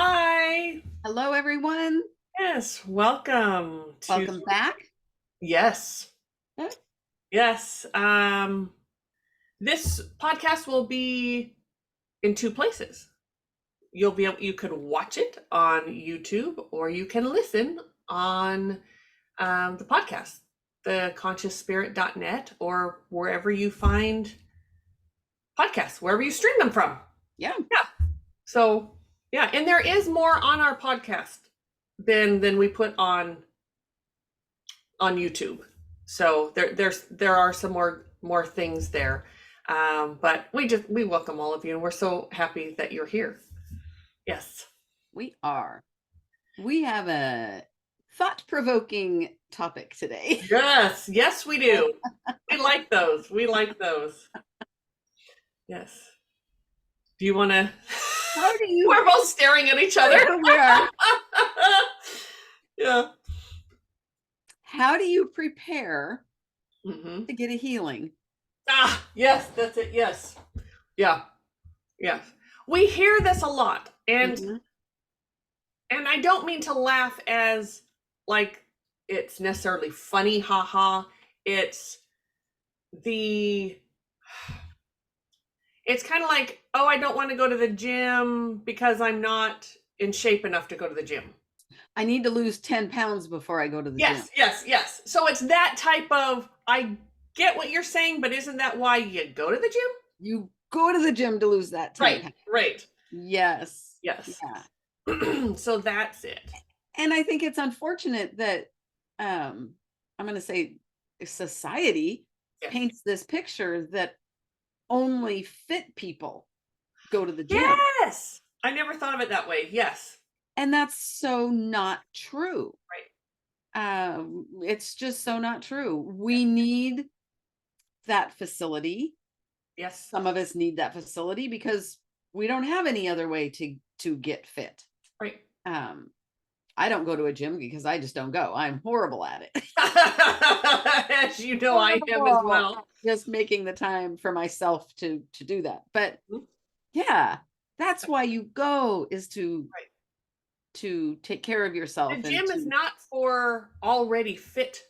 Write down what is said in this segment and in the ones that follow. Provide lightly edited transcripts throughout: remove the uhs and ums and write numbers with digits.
Hi. Hello, everyone. Yes, welcome to Welcome back. yes. Uh, Yes. This podcast will be in two places. You could watch it on YouTube or you can listen on the podcast, theconsciousspirit.net or wherever you find podcasts, wherever you stream them from. Yeah, Yeah. So, yeah, and there is more on our podcast than we put on YouTube. So there are some more things there. But we welcome all of you and we're so happy that you're here. Yes. we are. We have a thought-provoking topic today. Yes, yes we do. We like those. We like those. Yes. Do you want to How do you? We're both staring at each other. We are. Yeah. How do you prepare Mm-hmm. to get a healing? Ah, yes, that's it. Yes. Yeah. Yes. We hear this a lot, Mhm. and I don't mean to laugh as like it's necessarily funny, haha. It's the it's kind of like, oh, I don't want to go to the gym because I'm not in shape enough to go to the gym. I need to lose 10 pounds before I go to the gym. Yes, yes, yes. So it's that type of, I get what you're saying, but isn't that why you go to the gym? You go to the gym to lose that 10 pounds. Right. Yes. Yes. Yeah. So that's it. And I think it's unfortunate that I'm going to say society Yes. paints this picture that only fit people go to the gym. Yes. I never thought of it that way. Yes. And that's so not true. Right. It's just so not true. We need that facility. Yes. Some of us need that facility because we don't have any other way to get fit. Right. I don't go to a gym because I just don't go. I'm horrible at it. As you know, I am as well. Just making the time for myself to do that. But Mhm. yeah, that's why you go, is Right. to take care of yourself The and gym is to not for already fit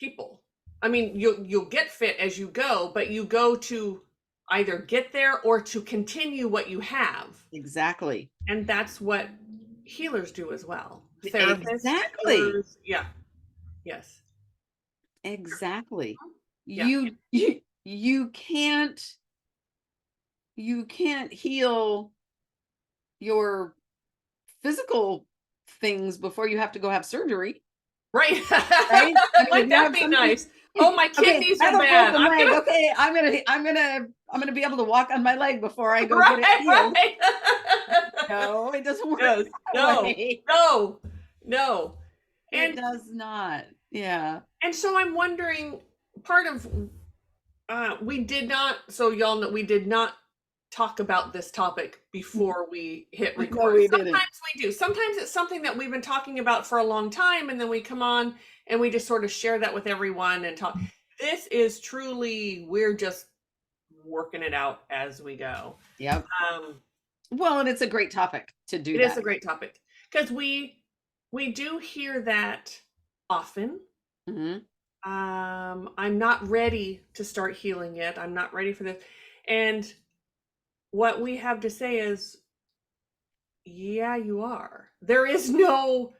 people. I mean, you'll get fit as you go, but you go to either get there or to continue what you have. exactly. And that's what healers do as well. Therapists, Exactly. healers, yeah. Yes. Exactly. Yeah. You can't heal your physical things before you have to go have surgery, Right. right? I mean, if Wouldn't you that have be something, nice? Oh, my okay, kidneys I are have a bad. broken I'm leg. gonna Okay, I'm gonna be able to walk on my leg before I go get it healed. right. No, it doesn't work Yes. that No. way. No. No. It And does not. Yeah. so I'm wondering, part of we did not, so y'all know, we did not talk about this topic before we hit No, record. we Sometimes didn't. we do. Sometimes it's something that we've been talking about for a long time, and then we come on and we just sort of share that with everyone and talk. This is truly, we're just working it out as we go. Yep. Um, Well, and it's a great topic to do it is that. a great topic because we do hear that often. Mhm. I'm not ready to start healing yet. I'm not ready for this. And what we have to say is, yeah, you are. There is no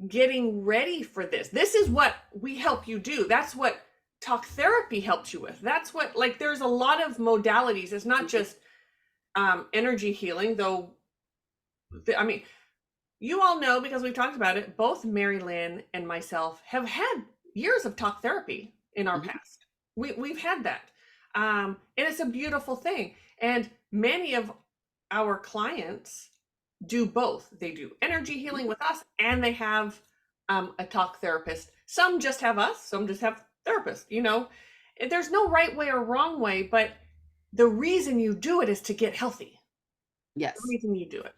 getting ready for this. This is what we help you do. That's what talk therapy helps you with. That's what, like, there's a lot of modalities. It's not just energy healing, though. I mean, you all know because we've talked about it, both Mari-Lyn and myself have had years of talk therapy in our Mhm. past. We've had that. And it's a beautiful thing. And many of our clients do both. They do energy healing with us and they have a talk therapist. Some just have us, some just have therapists, you know. There's no right way or wrong way, but the reason you do it is to get healthy. The Yes. reason you do it.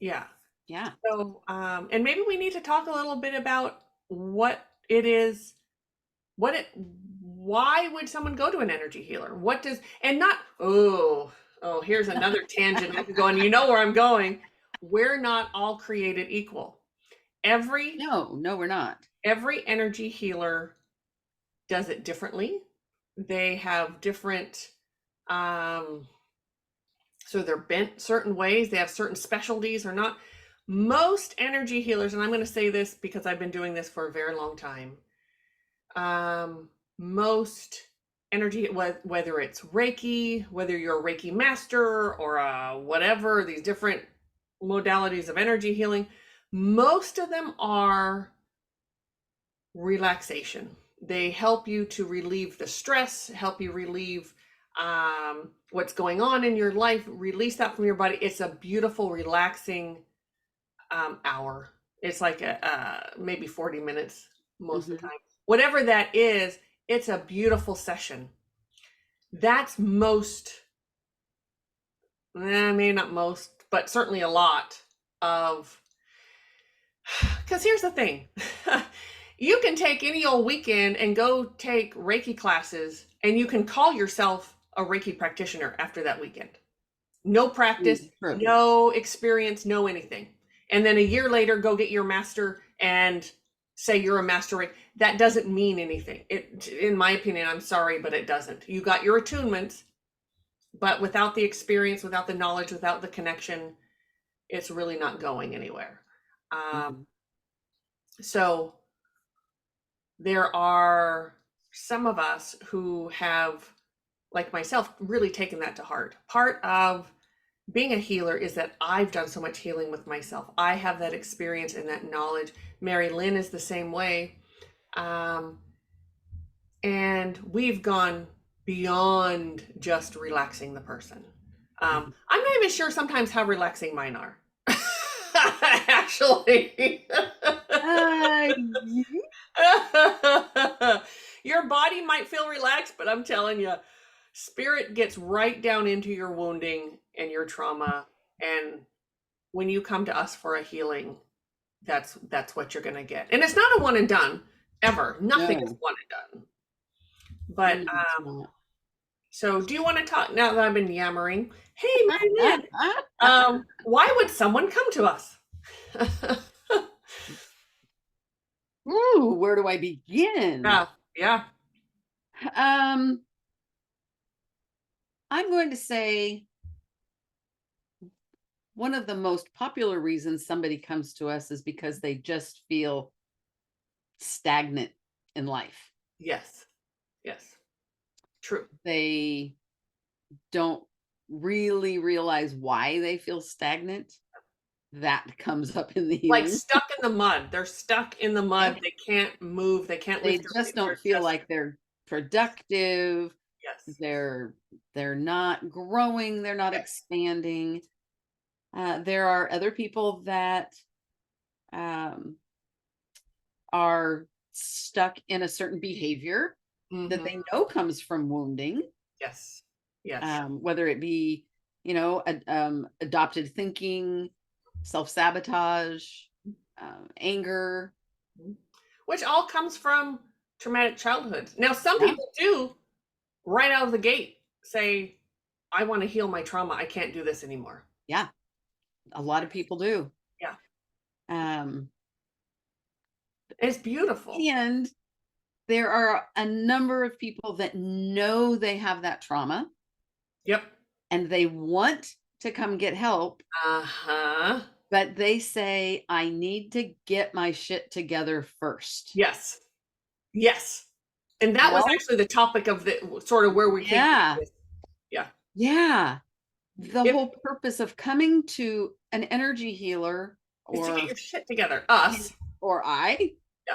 Yeah. Yeah. So, and maybe we need to talk a little bit about what it is, why would someone go to an energy healer? What does, and not, oh, here's another tangent I could go on. You know where I'm going. we're not all created equal. Every No, we're not. every energy healer does it differently. They have different so they're bent certain ways, they have certain specialties or not. Most energy healers, and I'm going to say this because I've been doing this for a very long time. Most energy, whether it's Reiki, whether you're a Reiki master or whatever, these different modalities of energy healing, most of them are relaxation. They help you to relieve the stress, help you relieve what's going on in your life, release that from your body. It's a beautiful, relaxing hour. It's like maybe 40 minutes most of the time. Whatever that is, it's a beautiful session. That's most, maybe not most, but certainly a lot of, because here's the thing. You can take any old weekend and go take Reiki classes, and you can call yourself a Reiki practitioner after that weekend. No practice, no experience, no anything. And then a year later, go get your master and say you're a master Reiki. That doesn't mean anything. In my opinion, I'm sorry, but it doesn't. You got your attunements, but without the experience, without the knowledge, without the connection, it's really not going anywhere. So there are some of us who have, like myself, really taken that to heart. Part of being a healer is that I've done so much healing with myself. I have that experience and that knowledge. Mari-Lyn is the same way. And we've gone beyond just relaxing the person. I'm not even sure sometimes how relaxing mine are. Actually. Your body might feel relaxed, but I'm telling you, spirit gets right down into your wounding and your trauma. And when you come to us for a healing, that's what you're going to get. And it's not a one and done ever. Nothing is one and done. But so do you want to talk now that I've been yammering? Hey, Mari-Lyn, why would someone come to us? Ooh, where do I begin? Yeah. I'm going to say one of the most popular reasons somebody comes to us is because they just feel stagnant in life. Yes. True. They don't really realize why they feel stagnant. That comes up in the healing. Like stuck in the mud. They're stuck in the mud. Yeah. They can't move. They can't lift their just don't feel like they're productive. Yes. They're not growing. They're not expanding. There are other people that are stuck in a certain behavior that they know comes from wounding. Yes. Whether it be, adopted thinking, self-sabotage, anger, which all comes from traumatic childhood. Now, some people do right out of the gate say, I want to heal my trauma. I can't do this anymore. Yeah. A lot of people do. Yeah. It's beautiful. And there are a number of people that know they have that trauma. Yep. And they want to come get help. But they say, I need to get my shit together first. Yes. And that was actually the topic of the sort of where we came from. Yeah. The whole purpose of coming to an energy healer is to get your shit together. Us. Or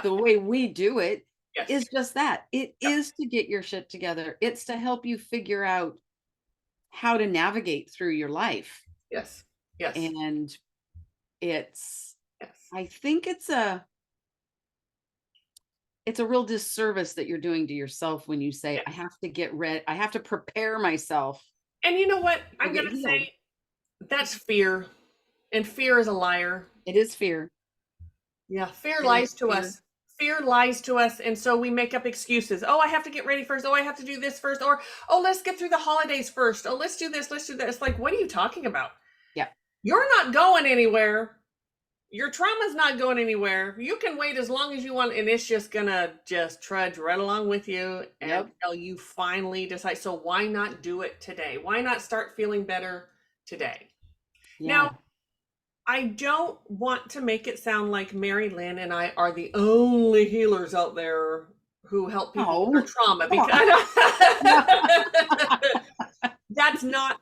the way we do it is just that. It is to get your shit together. It's to help you figure out how to navigate through your life. Yes. And I think it's a real disservice that you're doing to yourself when you say, I have to get ready. I have to prepare myself. And you know what? I'm going to say that's fear. And fear is a liar. It is fear. Yeah. Fear lies to us. Fear lies to us. And so we make up excuses. Oh, I have to get ready first. Oh, I have to do this first. Or, oh, let's get through the holidays first. Oh, let's do this. Let's do that. It's like, what are you talking about? Yeah. You're not going anywhere. Your trauma's not going anywhere. You can wait as long as you want, and it's just gonna just trudge right along with you until you finally decide. So why not do it today? Why not start feeling better today? Yeah. Now, I don't want to make it sound like Mari-Lyn and I are the only healers out there who help people with their trauma, because that's not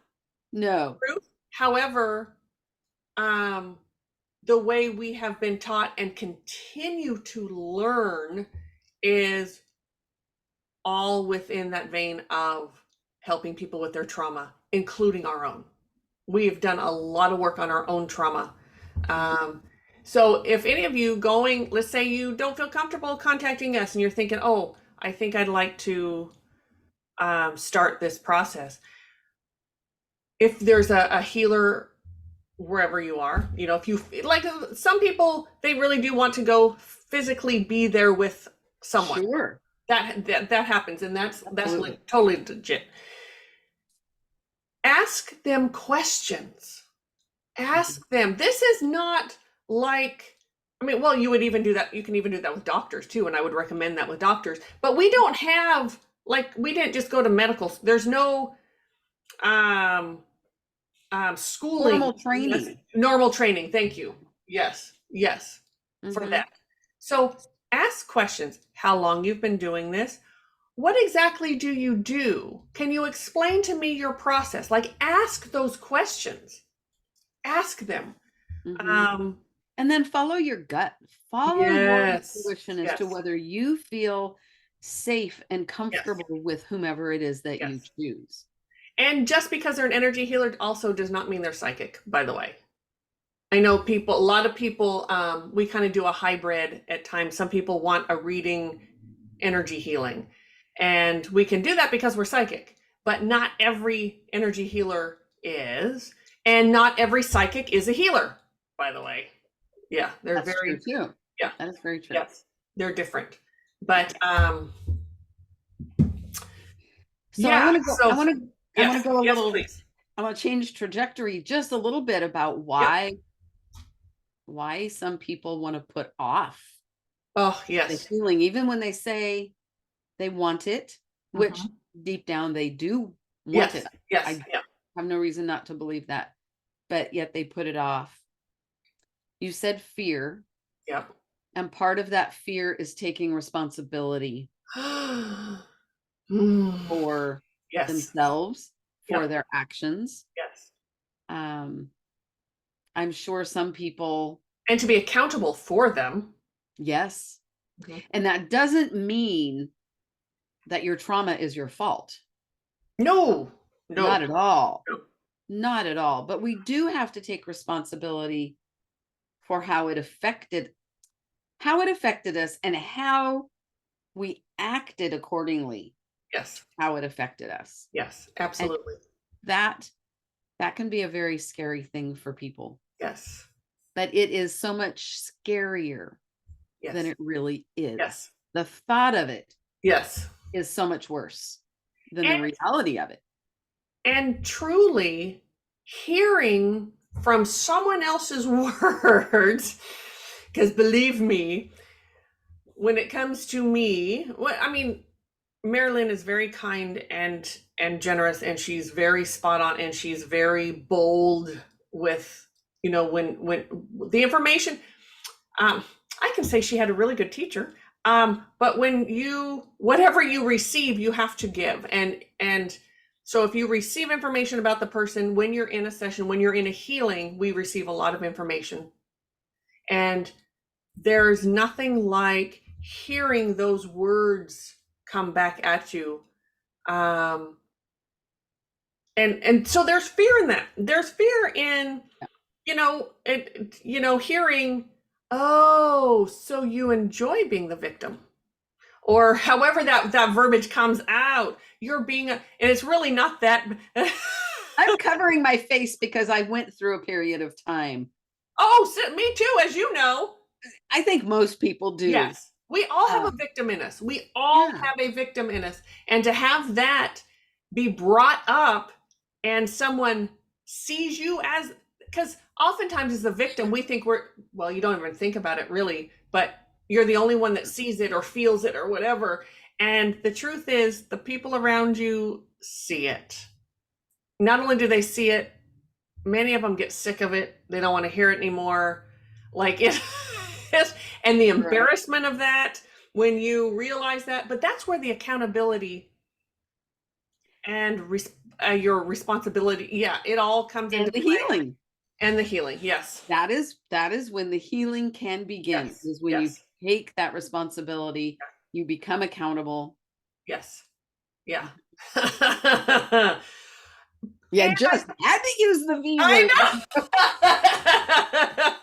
true. However, the way we have been taught and continue to learn is all within that vein of helping people with their trauma, including our own. We've done a lot of work on our own trauma. So if any of you going, let's say you don't feel comfortable contacting us and you're thinking, oh, I think I'd like to start this process. If there's a healer wherever you are, you know, if you like, some people, they really do want to go physically be there with someone. Sure. That happens, and that's like totally legit. Ask them questions. Ask them. This is not like, I mean, well, you would even do that. You can even do that with doctors too, and I would recommend that with doctors. But we don't have, like, we didn't just go to medical. There's no schooling. Normal training. Thank you. Yes. For that. So ask questions. How long you've been doing this? What exactly do you do? Can you explain to me your process? Like, ask those questions. Ask them. And then follow your gut. Follow your intuition as to whether you feel safe and comfortable with whomever it is that you choose. And just because they're an energy healer also does not mean they're psychic, by the way. I know people, a lot of people, we kind of do a hybrid at times. Some people want a reading energy healing. And we can do that because we're psychic. But not every energy healer is. And not every psychic is a healer, by the way. Yeah, they're That's very true too. Yeah, that is very true. Yes, they're different. But so I want to go a little. Please. I want to change trajectory just a little bit about why some people want to put off. Oh yes, the feeling, even when they say they want it, which deep down they do want it. Yes, I have no reason not to believe that, but yet they put it off. You said fear. Yep. And part of that fear is taking responsibility for themselves, for their actions. Yes. I'm sure some people. And to be accountable for them. Yes. And that doesn't mean that your trauma is your fault. No. Not at all. No. Not at all. But we do have to take responsibility for how it affected us and how we acted accordingly. Yes. How it affected us. Yes, absolutely. And that can be a very scary thing for people. Yes. But it is so much scarier than it really is. Yes. The thought of it is so much worse than the reality of it. And truly hearing from someone else's words, because believe me, when it comes to me, Mari-Lyn is very kind and generous, and she's very spot on, and she's very bold with, when the information, I can say she had a really good teacher. But whatever you receive, you have to give. And so if you receive information about the person, when you're in a session, when you're in a healing, we receive a lot of information. And there's nothing like hearing those words come back at you. And so there's fear in that. There's fear in, hearing, oh, so you enjoy being the victim, or however that verbiage comes out. You're being and it's really not that. I'm covering my face because I went through a period of time. Oh, me too, as you know. I think most people do. Yes. We all have a victim in us. We all have a victim in us. And to have that be brought up and someone sees you as, because oftentimes as a victim, we think well, you don't even think about it really, but you're the only one that sees it or feels it or whatever. And the truth is, the people around you see it. Not only do they see it, many of them get sick of it. They don't want to hear it anymore. Like it, and the embarrassment of that when you realize that. But that's where the accountability and your responsibility, yeah, it all comes into And the play. healing. And the healing, yes. That is when the healing can begin. Yes. Is when Yes. you take that responsibility, you become accountable. Yes. Yeah. Yeah, And just had to use the V word. I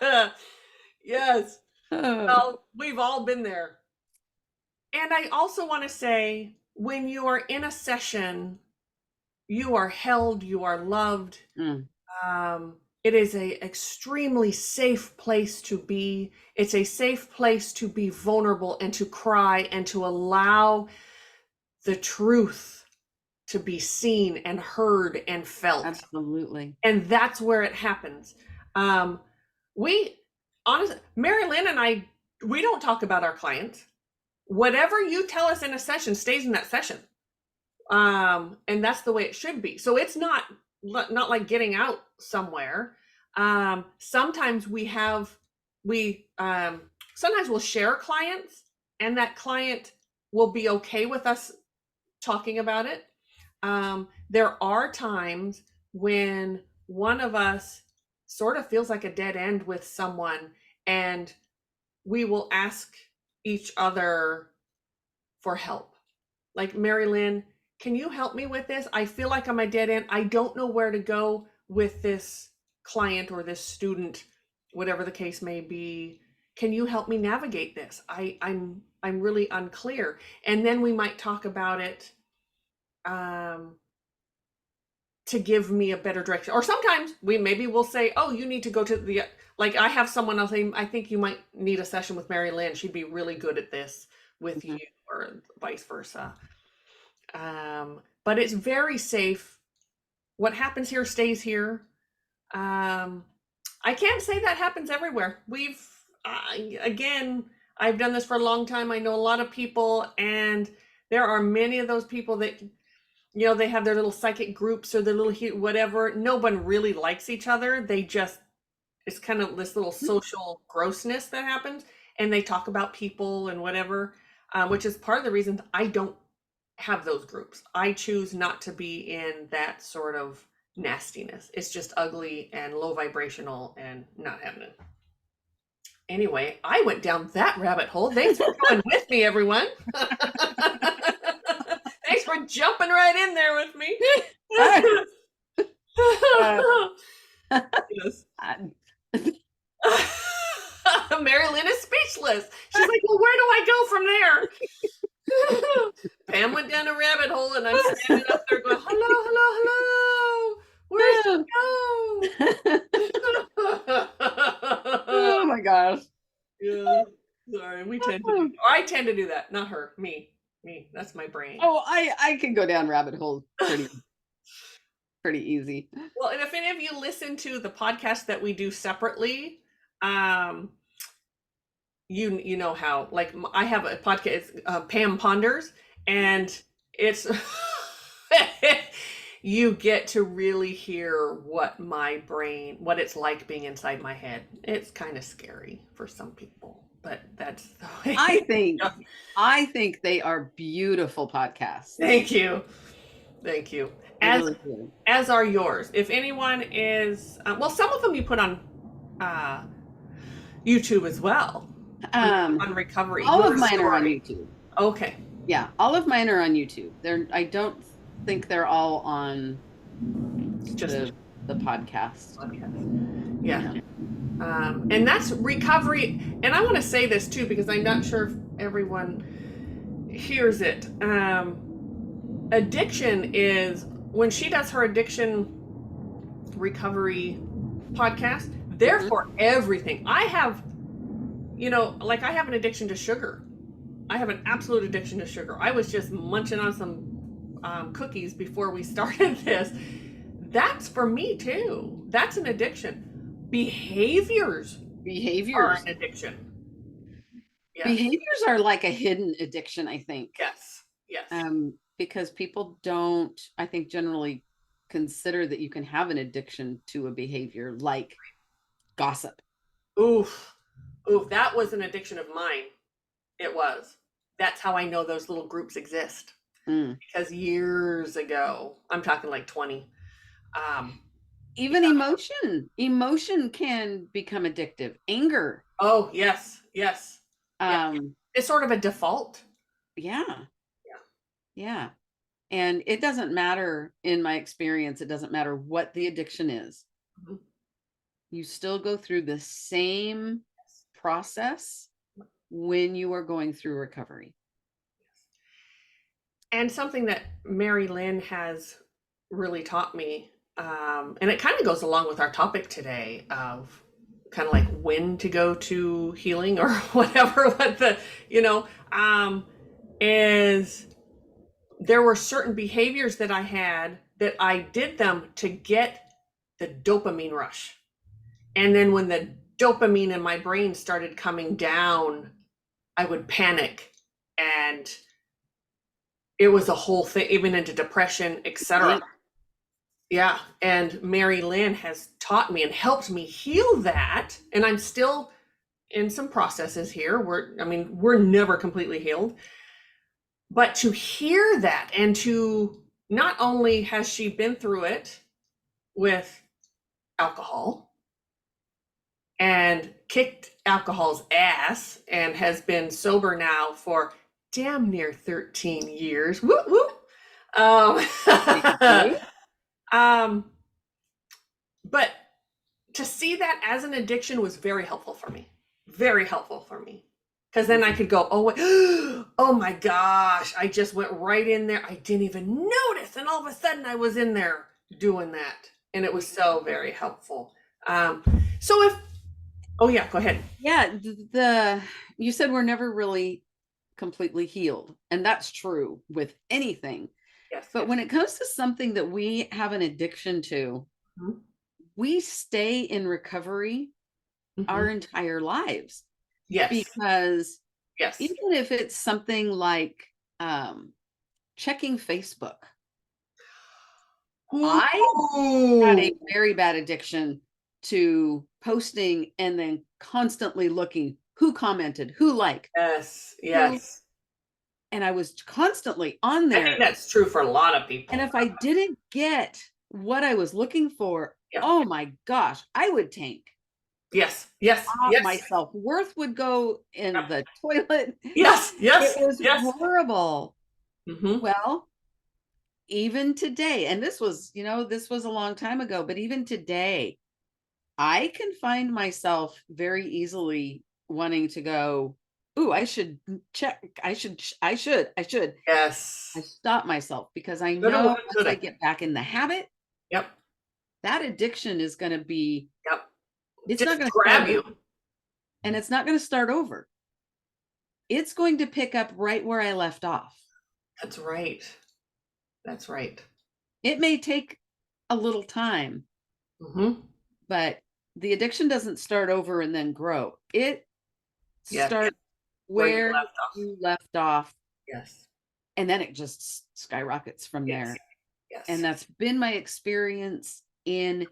know. Yes. Oh. Well, we've all been there. And I also want to say, when you are in a session, you are held, you are loved. It is a extremely safe place to be. It's a safe place to be vulnerable and to cry and to allow the truth to be seen and heard and felt. Absolutely. And that's where it happens. Honestly, Mari-Lyn and I, we don't talk about our clients. Whatever you tell us in a session stays in that session. And that's the way it should be. So it's not like getting out somewhere. Sometimes sometimes we'll share clients, and that client will be okay with us talking about it. There are times when one of us sort of feels like a dead end with someone, and we will ask each other for help. Like, Mari-Lyn, can you help me with this? I feel like I'm a dead end. I don't know where to go with this client or this student, whatever the case may be. Can you help me navigate this? I'm really unclear. And then we might talk about it to give me a better direction. Or sometimes we'll say, oh, you need to go to like I have someone else saying, I think you might need a session with Mari-Lyn. She'd be really good at this with you, or vice versa. But it's very safe. What happens here stays here. I can't say that happens everywhere. I've done this for a long time. I know a lot of people, and there are many of those people that, they have their little psychic groups or their little whatever. No one really likes each other. It's kind of this little social grossness that happens, and they talk about people and whatever, which is part of the reason I don't have those groups. I choose not to be in that sort of nastiness. It's just ugly and low vibrational and not happening. Anyway, I went down that rabbit hole. Thanks for coming with me, everyone. Thanks for jumping right in there with me. Yes. Mari-Lyn is speechless. She's like, well, where do I go from there? Pam went down a rabbit hole, and I'm standing up there going, hello. Where's she go? Oh my gosh. Yeah. Sorry, I tend to do that. Not her. Me. That's my brain. Oh, I can go down rabbit holes pretty easy. Well, and if any of you listen to the podcast that we do separately, you know how, like, I have a podcast, Pam Ponders, and it's you get to really hear what it's like being inside my head. It's kind of scary for some people, but that's the way. I think they are beautiful podcasts. Thank you. As are yours. If anyone is, well, some of them you put on YouTube as well. On recovery. All of mine are on YouTube. Okay. Yeah, all of mine are on YouTube. I don't think they're all on just the podcast. Yeah. And that's recovery. And I want to say this too, because I'm not sure if everyone hears it. Addiction is, when she does her addiction recovery podcast, they're for everything. I have an addiction to sugar. I have an absolute addiction to sugar. I was just munching on some cookies before we started this. That's for me too. That's an addiction. Behaviors are Behaviors. an addiction. Yes. Behaviors are like a hidden addiction, I think. Yes. Yes. Because people don't, I think, generally consider that you can have an addiction to a behavior like gossip. Oof. Oof. That was an addiction of mine. It was. That's how I know those little groups exist. Mm. Because years ago, I'm talking like 20. Um, Even emotion can become addictive. Anger. oh, yes. Yes. Yeah. Um, It's sort of a default. yeah, Yeah. yeah. And it doesn't matter, in my experience, it doesn't matter what the addiction is. Mhm. You still go through the same process when you are going through recovery. And something that Mari-Lyn has really taught me, and it kind of goes along with our topic today of kind of like when to go to healing or whatever, what the, you know, is there were certain behaviors that I had that I did them to get the dopamine rush. And then when the dopamine in my brain started coming down, I would panic, and it was a whole thing, even into depression, etc. Right. Yeah, and Mari-Lyn has taught me and helped me heal that, and I'm still in some processes here. We're never completely healed, but to hear that and to not only has she been through it with alcohol and kicked alcohol's ass and has been sober now for damn near 13 years. Woo woo. Um, um, but to see that as an addiction was very helpful for me. Very helpful for me. Because then I could go, oh, wait, oh my gosh, I just went right in there. I didn't even notice. And all of a sudden I was in there doing that. And it was so very helpful. Um, so if, oh yeah, go ahead. Yeah, you said we're never really completely healed, and that's true with anything. Yes, But yes. when it comes to something that we have an addiction to, Mhm. we stay in recovery our Mhm. entire lives, Yes, because yes. even if it's something like um, checking Facebook, I had a Ooh, very bad addiction to posting and then constantly looking who commented, who liked, yes, who, yes. and I was constantly on I think there. that's true for a lot of And people. if I didn't get what I was looking for, Yeah. oh my gosh, I would tank. Yes, yes, My yes. self-worth would go in Yep. the toilet. Yes, It yes, was yes. horrible. Hmm. Well, even today, and this was a long time ago, but even today, I can find myself very easily wanting to go, "Ooh, I should check. I should." I Yes. stop myself because I Shoulda, know woulda, once I coulda. get back in the habit, Yep, that addiction is going to be, yep. it's not Just going to start grab you. over, and it's not going to start over. It's going to pick up right where I left off. That's right. That's right. It may take a little time, Hmm. but the addiction doesn't start over and then grow. It Yes, starts where you where left off. you left off, Yes, and then it just skyrockets from yes, there. And yes, that's been my experience in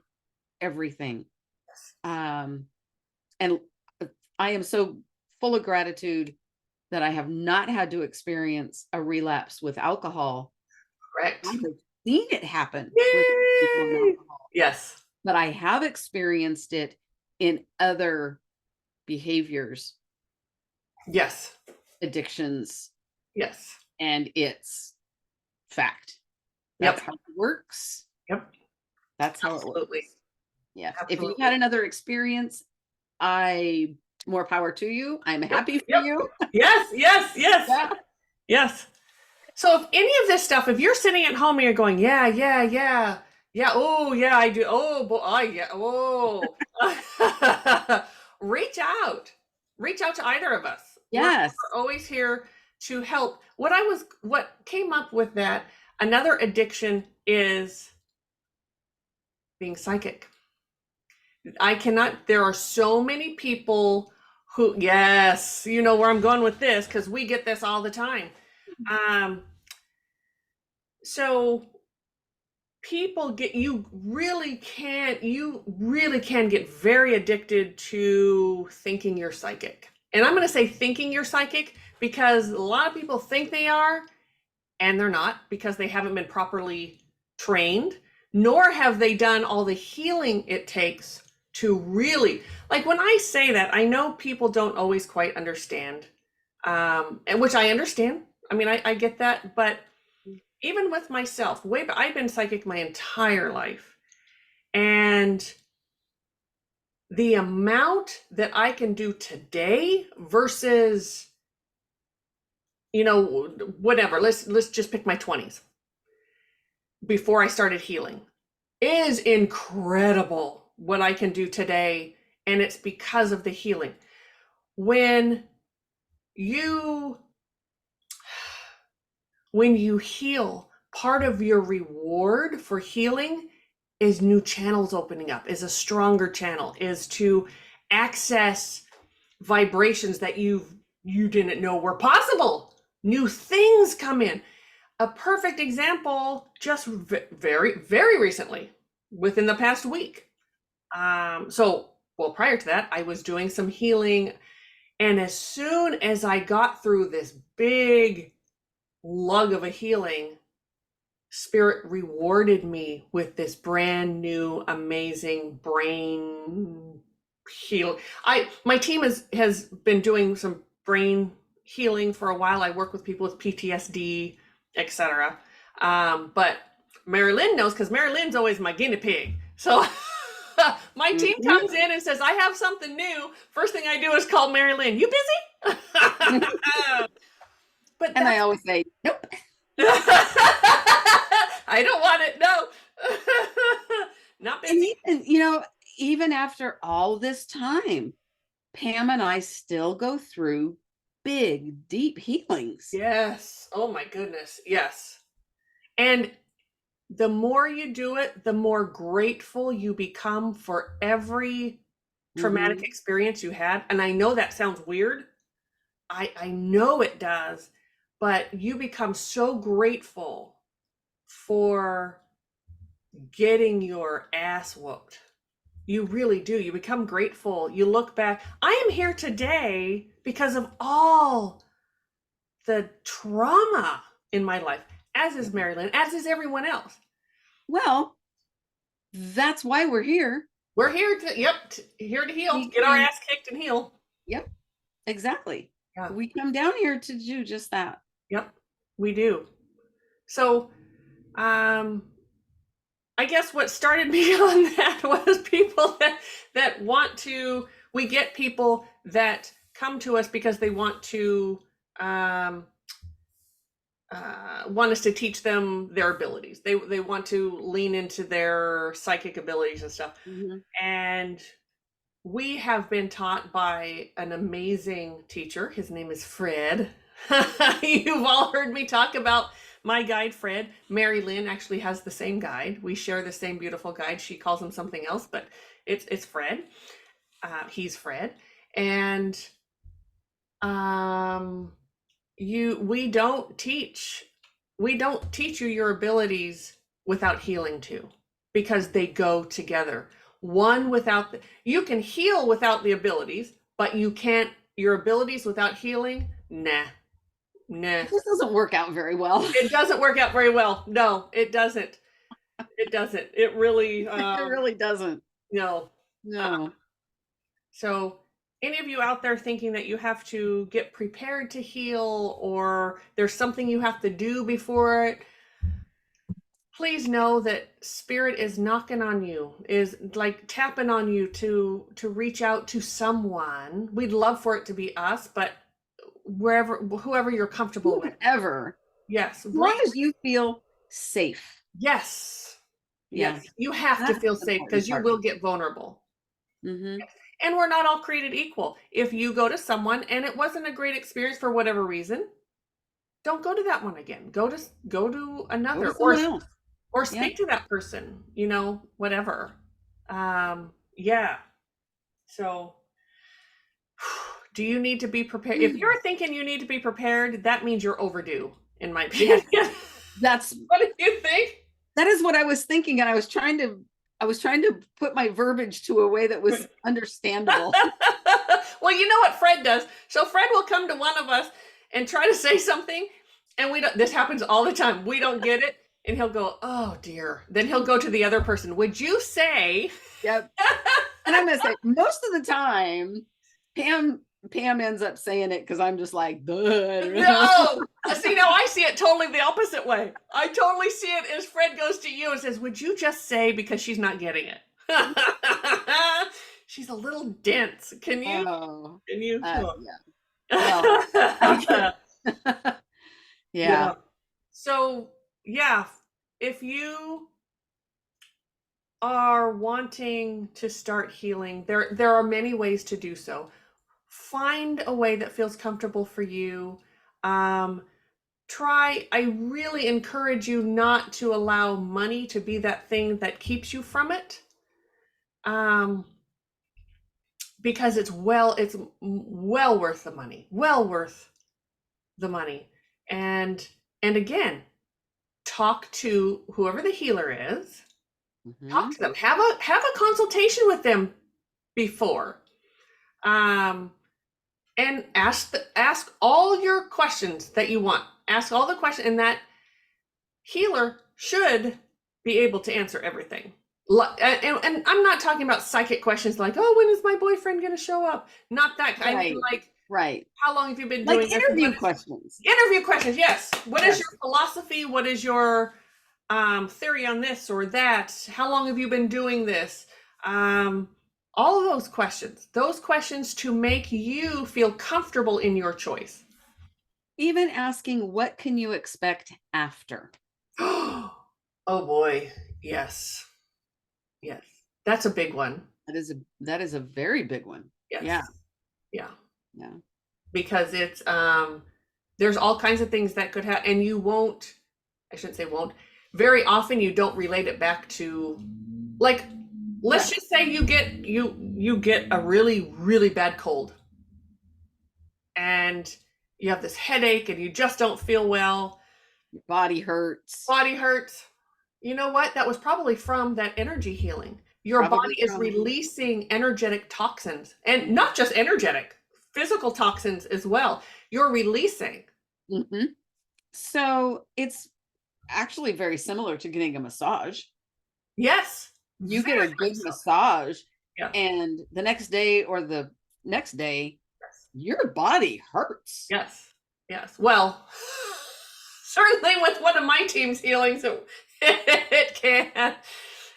everything. yes. Um, and I am so full of gratitude that I have not had to experience a relapse with alcohol. I Correct. have seen it happen with people on Yay! alcohol, Yes, but I have experienced it in other behaviors, yes, addictions, yes. and it's fact. That's Yep, how it works. yep. That's how it Absolutely, works. Yeah. If you've absolutely. had another experience, I more power to you. I'm Yep, happy for yep. you. Yes, yes, yes, Yeah. yes. So if any of this stuff, if you're sitting at home and you're going, yeah, yeah, yeah, yeah, oh yeah, I do. Oh boy, I yeah, oh. Reach out. Reach out to either of us. Yes. We're always here to help. What came up with that, another addiction is being psychic. I cannot, there are so many people who, yes, you know where I'm going with this because we get this all the time. Um, so people get, you really can get very addicted to thinking you're psychic. And I'm going to say thinking you're psychic because a lot of people think they are and they're not because they haven't been properly trained, nor have they done all the healing it takes to really, like when I say that, I know people don't always quite understand, and which I understand. I mean, I get that, but even with myself, I've been psychic my entire life, and the amount that I can do today versus, whatever. Let's just pick my 20s before I started healing is incredible what I can do today, and it's because of the healing. When you when you heal, part of your reward for healing is new channels opening up, is a stronger channel, is to access vibrations that you didn't know were possible. New things come in. A perfect example, just very, very recently, within the past week. Well, prior to that, I was doing some healing. And as soon as I got through this big lug of a healing, Spirit rewarded me with this brand new, amazing brain heal. My team has been doing some brain healing for a while. I work with people with PTSD, etc. But Mari-Lyn knows because Mari-Lyn's always my guinea pig. So my team comes in and says, I have something new. First thing I do is call Mari-Lyn. You busy? But And I always say, nope. I don't want it. No. Not busy. And even after all this time, Pam and I still go through big, deep healings. Yes. Oh my goodness. Yes. And the more you do it, the more grateful you become for every traumatic experience you had. And I know that sounds weird. I know it does, but you become so grateful for getting your ass whooped. You really do. You become grateful. You look back. I am here today because of all the trauma in my life, as is Mari-Lyn, as is everyone else. Well, that's why we're here. We're here here to heal, get our ass kicked and heal. Yep, exactly. Yeah. We come down here to do just that. Yep, we do. So, I guess what started me on that was people that want to. We get people that come to us because they want to want us to teach them their abilities. They want to lean into their psychic abilities and stuff. And we have been taught by an amazing teacher. His name is Fred. You've all heard me talk about my guide, Fred. Mari-Lyn actually has the same guide. We share the same beautiful guide. She calls him something else, but it's Fred. He's Fred. And we don't teach you your abilities without healing too, because they go together. One without you can heal without the abilities, but you can't, your abilities without healing, nah. This doesn't work out very well. It doesn't work out very well. No, it doesn't. It doesn't. It really it really doesn't. No. No. So any of you out there thinking that you have to get prepared to heal or there's something you have to do before it, please know that Spirit is knocking on you, is like tapping on you to reach out to someone. We'd love for it to be us, but whoever you're comfortable with. Whoever. Yes. As long as you feel safe. Yes. Yeah. Yes. You have to feel safe because you will get vulnerable. And we're not all created equal. If you go to someone and it wasn't a great experience for whatever reason, don't go to that one again. Go to another, or speak to that person, whatever. Yeah. So, do you need to be prepared? If you're thinking you need to be prepared, that means you're overdue, in my opinion. Yes, that's What do you think? that is what I was thinking, and I was trying to put my verbiage to a way that was understandable. Well, you know what Fred does? So Fred will come to one of us and try to say something, and we don't. This happens all the time. We don't get it, and he'll go, "Oh dear." Then he'll go to the other person. Would you say? Yep. And I'm gonna say most of the time, Pam ends up saying it because I'm just like, No. See, now I see it totally the opposite way. I totally see it as Fred goes to you and says, "Would you just say?" Because she's not getting it. She's a little dense. Can you? Oh, Can you? yeah. Well, I can. Yeah. So, yeah, if you are wanting to start healing, there are many ways to do so. Find a way that feels comfortable for you. Um, I really encourage you not to allow money to be that thing that keeps you from it. Because it's well worth the money. Well worth the money. And again, talk to whoever the healer is. Talk to them. Have a consultation with them before. And ask all your questions that you want. Ask all the questions, and that healer should be able to answer everything. And I'm not talking about psychic questions like, "Oh, when is my boyfriend going to show up?" Not that. I mean, like, right. how long have you been doing Like this? interview questions. Interview questions, yes. What is Yes. your philosophy? What is your theory on this or that? How long have you been doing this? All of those questions to make you feel comfortable in your choice. Even asking, what can you expect after? Oh boy, yes, yes, that's a big one. That is a very big one. Yes. Yeah. Yeah. Yeah. Because it's there's all kinds of things that could happen, and you won't. I shouldn't say won't. Very often, you don't relate it back to, like, let's just say you get a really bad cold, and you have this headache, and you just don't feel well. Your body hurts. Body hurts. You know what? That was probably from that energy healing. Your Probably body is releasing energetic toxins, and not just energetic, physical toxins as well. You're releasing. Mm-hmm. So it's actually very similar to getting a massage. Yes. You get a good massage, Yeah. and the next day or the next day, Yes. your body hurts. Yes. Yes. Well, certainly with one of my team's healings, it can.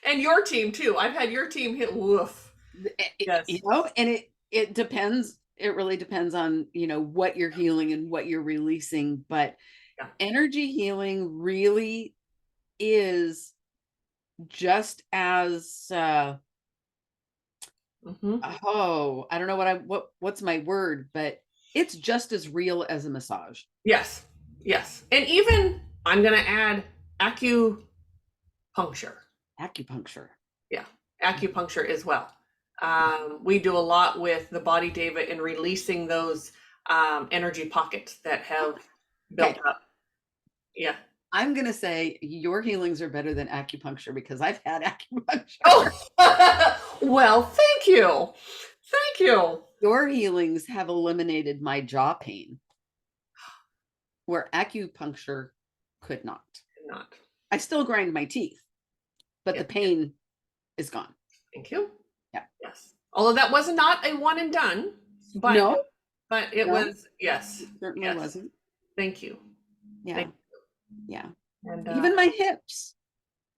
And your team too. I've had your team hit woof. Yes. You know, and it depends. It really depends on, what you're healing and what you're releasing. But energy healing really is just as I don't know what's my word, but it's just as real as a massage. Yes. Yes. And even I'm going to add acupuncture. Yeah. Acupuncture as well. We do a lot with the body, David, in releasing those energy pockets that have built up. Yeah. I'm going to say your healings are better than acupuncture because I've had acupuncture. Oh, well, thank you. Thank you. Your healings have eliminated my jaw pain, where acupuncture could not. I still grind my teeth, but the pain is gone. Thank you. Yeah. Yes. Although that was not a one and done, but it was, yes. It certainly wasn't. Thank you. Yeah. Thank you. Yeah. And even my hips.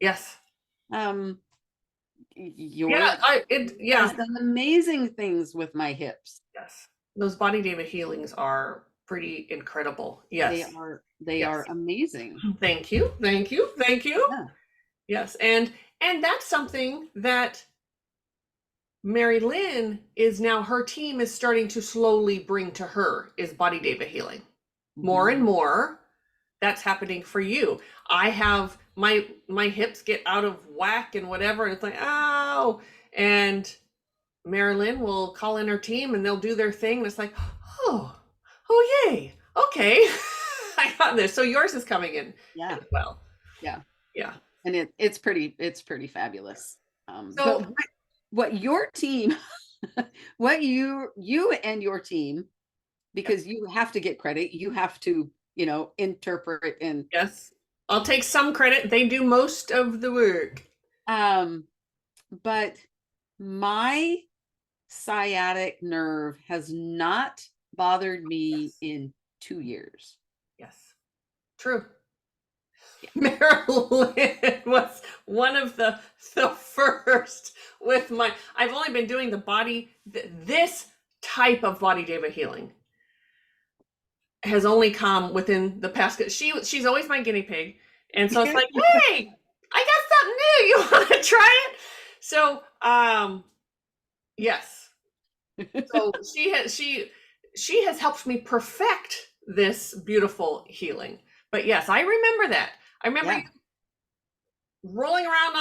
Yes. You've done amazing things with my hips. Yes. Those body David healings are pretty incredible. Yes. They are amazing. Thank you. Thank you. Thank you. Yeah. Yes. And that's something that Mari-Lyn is now, her team is starting to slowly bring to her, is body David healing. Mm-hmm. More and more that's happening for you. I have my hips get out of whack and whatever, and it's like, ow. And Mari-Lyn will call in her team and they'll do their thing. And it's like, oh, yay. Okay. I got this. So yours is coming in Yeah. as well. Yeah. Yeah. And it's pretty fabulous. So But what your team, what you and your team, because you have to get credit, you have to, interpret and yes, I'll take some credit. They do most of the work. but my sciatic nerve has not bothered me Yes. in 2 years. Yes. True. Yeah. Mari-Lyn was one of the first with my, I've only been doing the body, this type of body Deva healing has only come within the past. She's always my guinea pig. And so it's like, hey, I got something new. You want to try it? So, yes. So she has helped me perfect this beautiful healing. But yes, I remember that. I remember you rolling around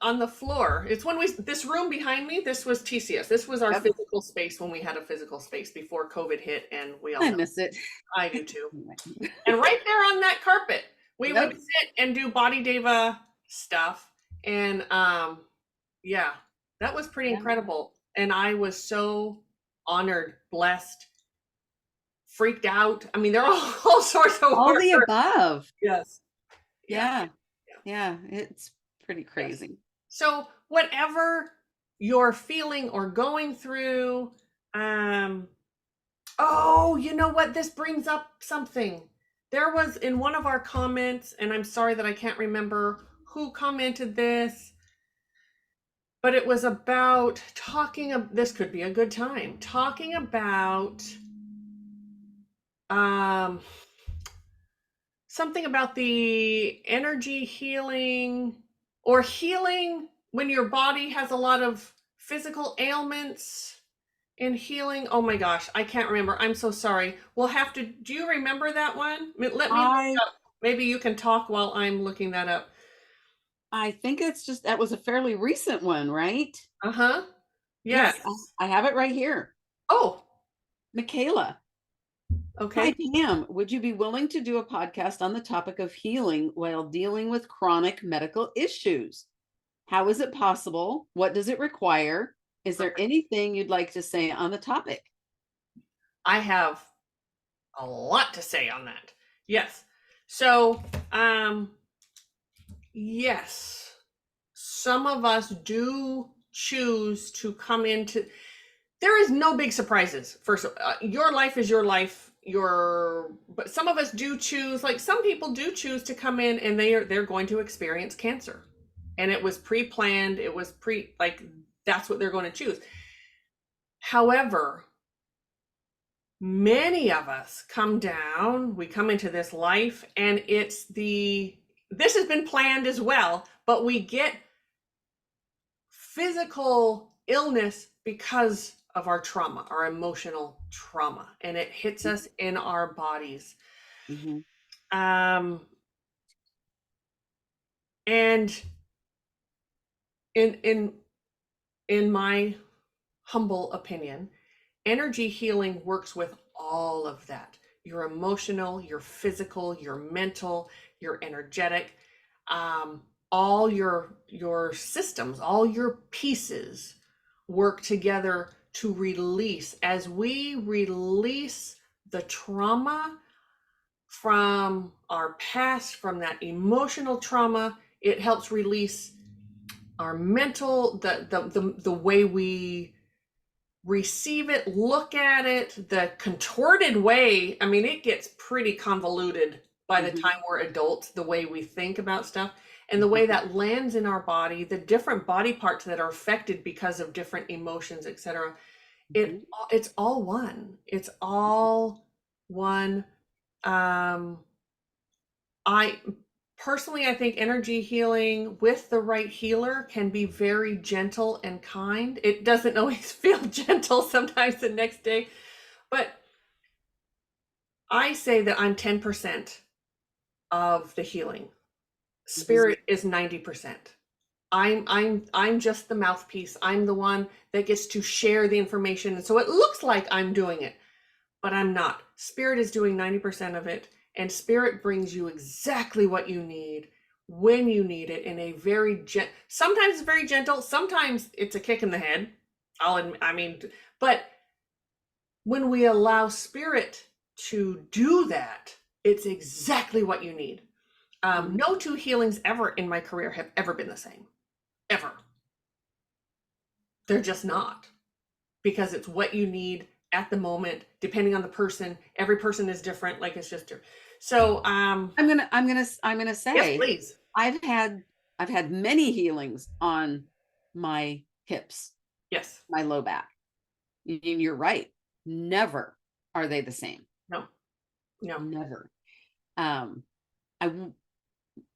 on the floor. It's when this room behind me, this was TCS. This was our Yep. physical space when we had a physical space before COVID hit, and we all I know. miss it. I do too. And right there on that carpet, we Yep. would sit and do body Deva stuff. And yeah, that was pretty incredible. And I was so honored, blessed, freaked out. I mean, there are all sorts of All words. the above. Yes. Yeah. It's pretty crazy. Yes. So whatever you're feeling or going through, oh, you know what? This brings up something. There was in one of our comments, and I'm sorry that I can't remember who commented this, but it was about this could be a good time, talking about something about the energy healing or healing when your body has a lot of physical ailments and healing. Oh my gosh, I can't remember. I'm so sorry. We'll have to, do you remember that one? Let me look up. Maybe you can talk while I'm looking that up. I think that was a fairly recent one, right? Uh-huh. Yes, Yes. I have it right here. Oh, Michaela. okay. Hi, Pam. Would you be willing to do a podcast on the topic of healing while dealing with chronic medical issues? How is it possible? What does it require? Is there anything you'd like to say on the topic? I have a lot to say on that. Yes. So, yes, some of us do choose to come into, there is no big surprises. First, your life is your life. But some of us do choose, like some people do choose to come in and they're going to experience cancer. And it was pre-planned. It was like that's what they're going to choose. However, many of us we come into this life and this has been planned as well, but we get physical illness because of our trauma, our emotional trauma, and it hits us in our bodies. Mm-hmm. And in my humble opinion, energy healing works with all of that. Your emotional, your physical, your mental, your energetic, all your systems, all your pieces work together to release. As we release the trauma from our past, from that emotional trauma, it helps release our mental, the way we receive it, look at it, the contorted way. I mean, it gets pretty convoluted by the time we're adults, the way we think about stuff and the way that lands in our body, the different body parts that are affected because of different emotions, etc. It's all one. It's all one. I personally, I think energy healing with the right healer can be very gentle and kind. It doesn't always feel gentle sometimes the next day, but I say that I'm 10% of the healing. Spirit is 90%. I'm just the mouthpiece. I'm the one that gets to share the information. And so it looks like I'm doing it, but I'm not. Spirit is doing 90% of it, and spirit brings you exactly what you need when you need it in a very sometimes it's very gentle, sometimes it's a kick in the head. I mean, but when we allow spirit to do that, it's exactly what you need. No two healings ever in my career have ever been the same, ever. They're just not, because it's what you need at the moment, depending on the person. Every person is different. Like, it's just different. So, I'm gonna yes, say please. I've had many healings on my hips, Yes. my low back. You're right. Never are they the same. No, no. Never. Um,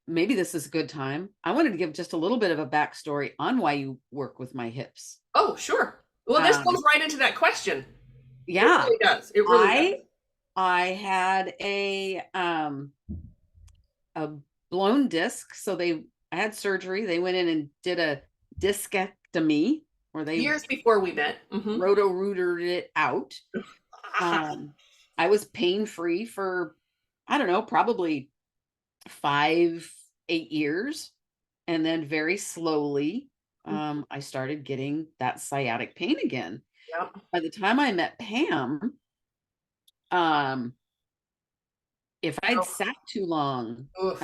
maybe this is a good time. I wanted to give just a little bit of a backstory on why you work with my hips. Oh, sure. Well, this goes right into that question. It Yeah, really does. It really does. I had a blown disc. So I had surgery. They went in and did a discectomy, where they Years before we met. Mm-hmm. roto-rooted it out. I was pain-free for, I don't know, probably 5-8 years. And then very slowly, I started getting that sciatic pain again. Yep. By the time I met Pam, if I'd sat too long, Oof.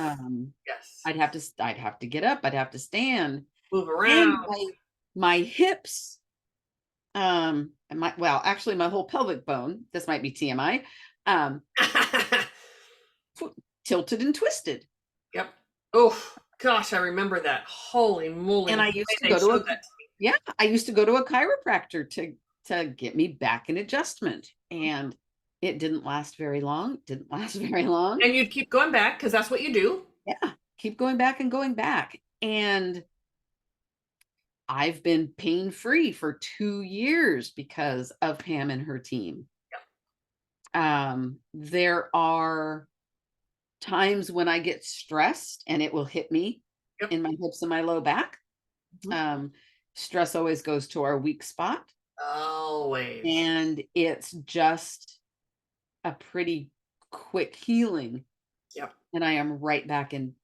Yes. I'd have to get up, I'd have to stand. Move And around. my hips, and actually my whole pelvic bone, this might be TMI, tilted and twisted. Yep. Oh gosh, I remember that. Holy moly. And I used to go to a chiropractor to get me back in adjustment. And it didn't last very long. And you'd keep going back because that's what you do. Yeah, keep going back and going back. And I've been pain-free for 2 years because of Pam and her team. There are times when I get stressed and it will hit me in my hips and my low back. Stress always goes to our weak spot. Always. And it's just a pretty quick healing. Yep. And I am right back in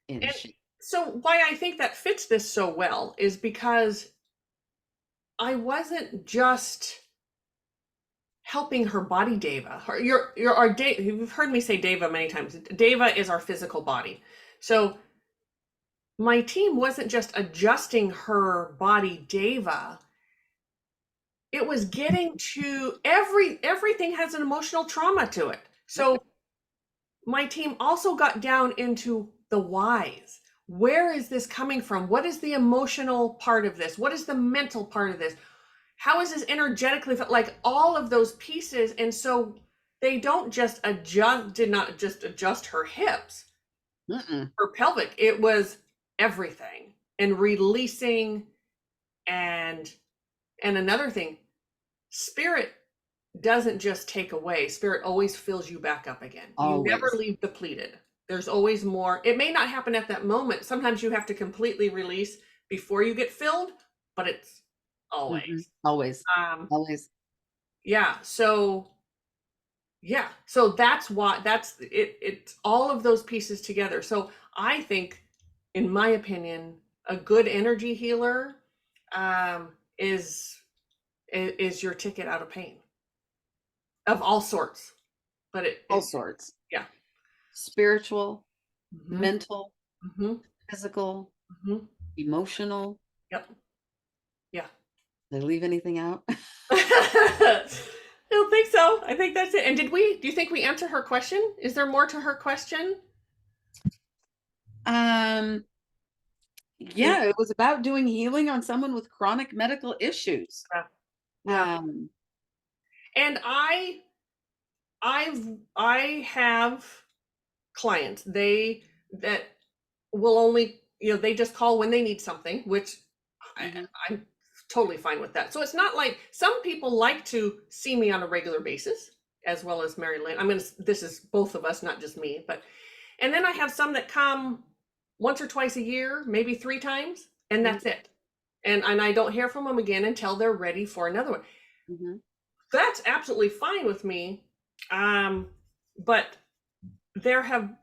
shape. So why I think that fits this so well is because I wasn't just helping her body Deva. You've heard me say Deva many times. Deva is our physical body. So my team wasn't just adjusting her body Deva. It was getting to everything has an emotional trauma to it. So my team also got down into the whys. Where is this coming from? What is the emotional part of this? What is the mental part of this? How is this energetically, like all of those pieces? And so they did not just adjust her hips, her pelvic. It was everything, and releasing. And another thing, spirit doesn't just take away. Spirit always fills you back up again. Always. You never leave depleted. There's always more. It may not happen at that moment. Sometimes you have to completely release before you get filled, but it's always. Always. Yeah. So that's why it's all of those pieces together. So I think, in my opinion, a good energy healer is your ticket out of pain of all sorts. But all sorts. Yeah. Spiritual, mental, physical, emotional. Yep. Yeah. Did I leave anything out? I don't think so. I think that's it. And do you think we answered her question? Is there more to her question? Yeah, it was about doing healing on someone with chronic medical issues. And I have clients that will only, they just call when they need something, which I'm totally fine with that. So it's not like some people like to see me on a regular basis, as well as Mari-Lyn. This is both of us, not just me, and then I have some that come once or twice a year, maybe 3 times, and Mhm. that's it. And I don't hear from them again until they're ready for another one. Mhm. That's absolutely fine with me. But there have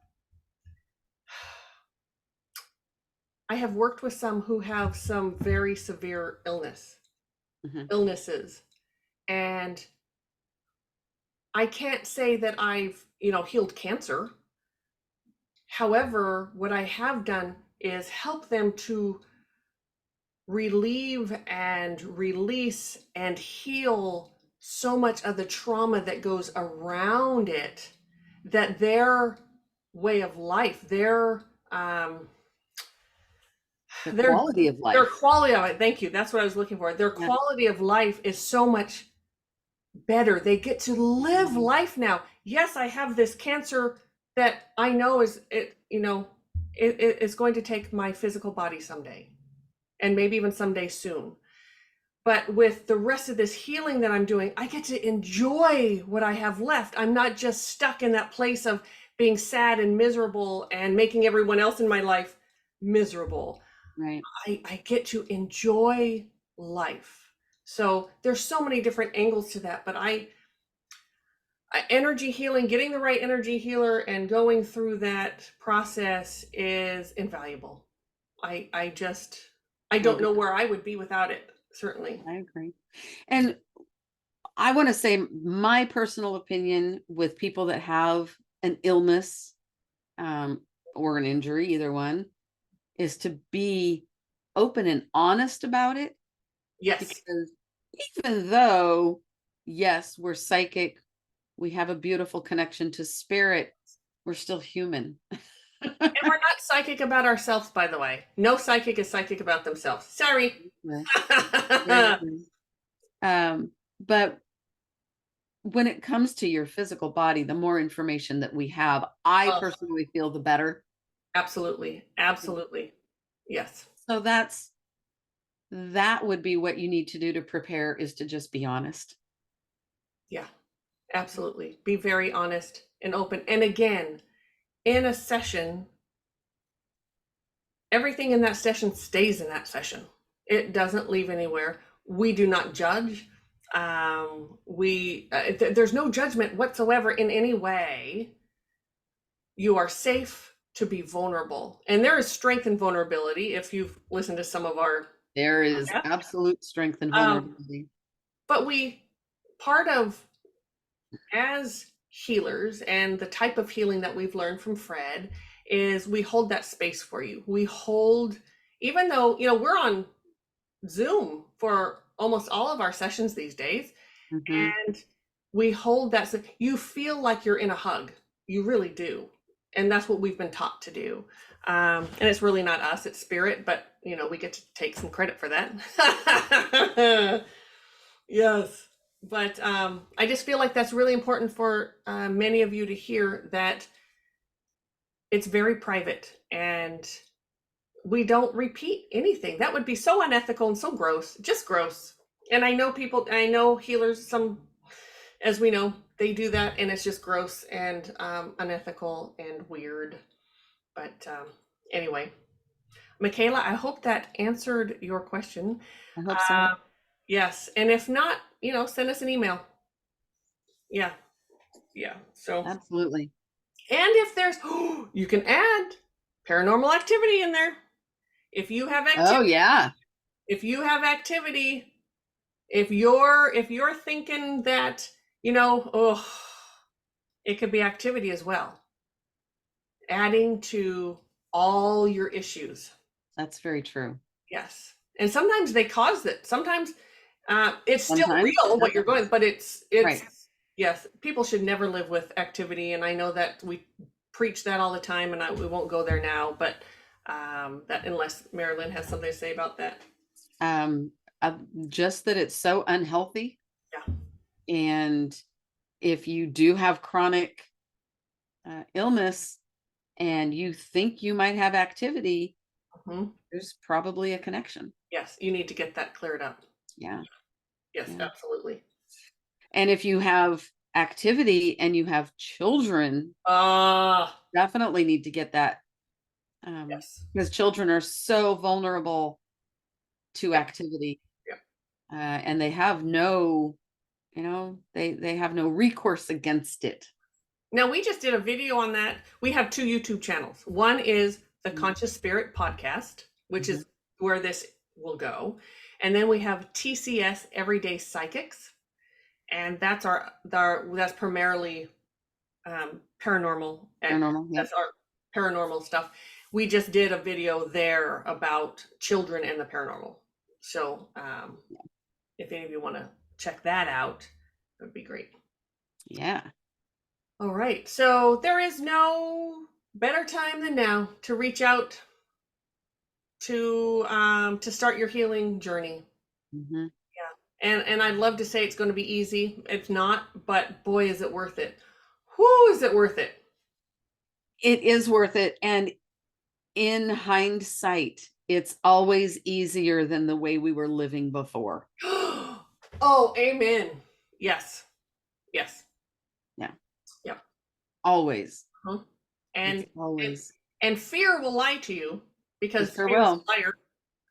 I have worked with some who have some very severe Mhm. illnesses, and I can't say that I've, healed cancer. However, what I have done is help them to relieve and release and heal so much of the trauma that goes around it, that their way of life, The their quality of their life. quality of it, thank you, that's what I was looking for. Their Yeah. quality of life is so much better. They get to live Mhm. life now. Yes, I have this cancer that I know is going to take my physical body someday, and maybe even someday soon. But with the rest of this healing that I'm doing, I get to enjoy what I have left. I'm not just stuck in that place of being sad and miserable and making everyone else in my life miserable. Right. I get to enjoy life. So there's so many different angles to that, but energy healing, getting the right energy healer and going through that process is invaluable. I just I I don't agree. know where I would be without it, certainly. I agree. And I want to say my personal opinion with people that have an illness, or an injury, either one, is to be open and honest about it. Yes. Because even though, yes, we're psychic, we have a beautiful connection to spirit, we're still human. And we're not psychic about ourselves, by the way. No psychic is psychic about themselves. Sorry. Yeah, very true. But when it comes to your physical body, the more information that we have, I Oh, personally feel the better. absolutely. Absolutely. Yes. So that would be what you need to do to prepare, is to just be honest. Yeah. Absolutely. Be very honest and open. And again, in a session, everything in that session stays in that session. It doesn't leave anywhere. We do not judge. There's no judgment whatsoever in any way. You are safe to be vulnerable, and there is strength in vulnerability. If you've listened to some of our There is podcasts, absolute strength and um, vulnerability. but part of, as healers, and the type of healing that we've learned from Fred, is we hold that space for you. We hold, even though we're on Zoom for almost all of our sessions these days, Hmm. and we hold that, so you feel like you're in a hug. You really do, and that's what we've been taught to do. And it's really not us; it's spirit. But we get to take some credit for that. Yes, but I just feel like that's really important for many of you to hear, that it's very private, and we don't repeat anything. That would be so unethical and so gross, just gross. And I know healers, some, as we know, they do that, and it's just gross and unethical and weird. But anyway, Michaela, I hope that answered your question. I hope so. Uh, yes, and if not, send us an email. Yeah, yeah. So, Absolutely. and if there's, you can add paranormal activity in there. If you have Oh, activity, yeah. if you have activity, if you're thinking that, oh, it could be activity as well, adding to all your issues. That's very true. Yes. And sometimes they cause it. Sometimes it's still Sometimes it real what you're doesn't. going, but it's Right. yes, people should never live with activity, and I know that we preach that all the time, and we won't go there now, but that, unless Mari-Lyn has something to say about that. Um, just that it's so unhealthy. Yeah. And if you do have chronic illness and you think you might have activity, Mhm. there's probably a connection. Yes, you need to get that cleared up. Yeah. Yes, Yeah. absolutely. And if you have activity and you have children, Ah, definitely need to get that Yes. Because children are so vulnerable to Yep. activity, Yep. and they have no, they have no recourse against it. Now, we just did a video on that. We have 2 YouTube channels. One is the Mhm. Conscious Spirit Podcast, which Mhm. is where this will go. And then we have TCS Everyday Psychics, and that's primarily paranormal. Paranormal, yep. That's our paranormal stuff. We just did a video there about children and the paranormal. So, if any of you want to check that out, that would be great. Yeah. All right. So there is no better time than now to reach out to start your healing journey. Mhm. Yeah. And I'd love to say it's going to be easy. It's not, but boy, is it worth it. Whoo, is it worth it? It is worth it, and in hindsight, it's always easier than the way we were living before. Oh, amen. Yes. Yes. Yeah, Yep. always. Uh-huh. It's And always. and fear will lie to you It because sure fear is will. a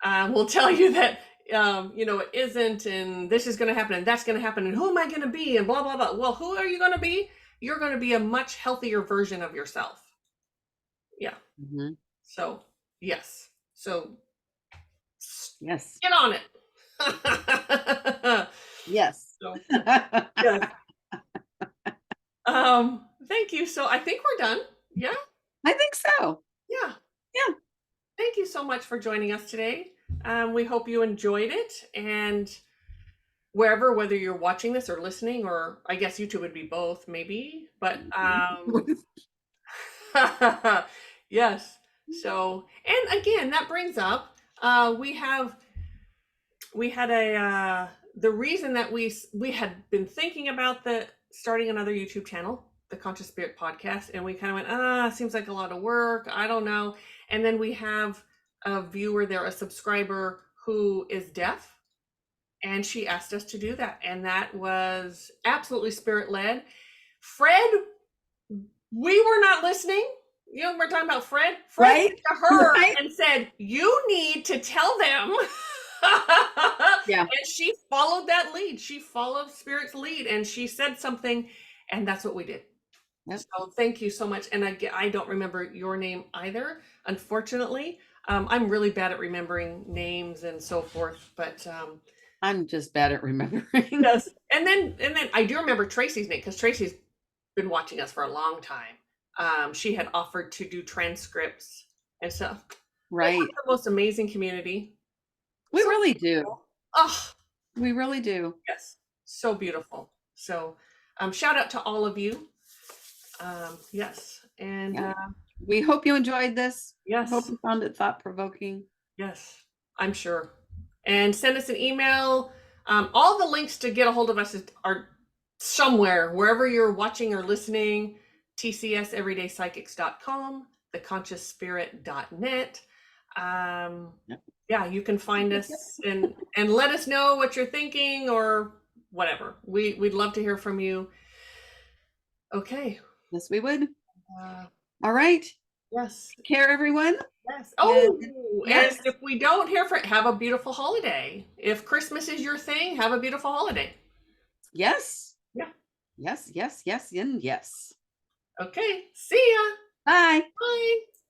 liar. Will tell you that it isn't, and this is going to happen, and that's going to happen, and who am I going to be, and blah blah blah. Well, who are you going to be? You're going to be a much healthier version of yourself. Yeah. Mhm. So yes. So Yes. get on it. Yes. So yes. Thank you. So I think we're done. Yeah. I think so. Yeah. Yeah. Thank you so much for joining us today. We hope you enjoyed it, and whether you're watching this or listening, or I guess YouTube would be both, maybe. But yes. So, and again, that brings up we had the reason that we had been thinking about the starting another YouTube channel, the Conscious Spirit Podcast, and we kind of went, seems like a lot of work. I don't know. And then we have a viewer there, a subscriber who is deaf, and she asked us to do that, and that was absolutely spirit led. Fred, we were not listening. We're talking about Fred. Fred Right? went to her Right? and said, "You need to tell them." Yeah. And she followed that lead. She followed Spirit's lead, and she said something, and that's what we did. Yep. So thank you so much. And I don't remember your name either, unfortunately. I'm really bad at remembering names and so forth, but I'm just bad at remembering. yes. And then I do remember Tracy's name, because Tracy's been watching us for a long time. She had offered to do transcripts and stuff. We have Right. the most amazing community. We So really do. oh, We really do. yes, so beautiful. So shout out to all of you. Yes, and Yeah. We hope you enjoyed this. yes, Hope you found it thought-provoking. yes, I'm sure. And send us an email. All the links to get a hold of us are somewhere, wherever you're watching or listening. TCSEverydayPsychics.com, theconsciousspirit.net. Yep. Yeah, you can find Yep, us and let us know what you're thinking or whatever. We'd love to hear from you. Okay. Yes, we would. Uh, All right. yes. Take care, everyone. Yes. And Oh, and yes. if we don't hear from, have a beautiful holiday. If Christmas is your thing, have a beautiful holiday. Yes. Yeah. Yes, yes, yes, and yes. Okay. See ya. Bye. Bye.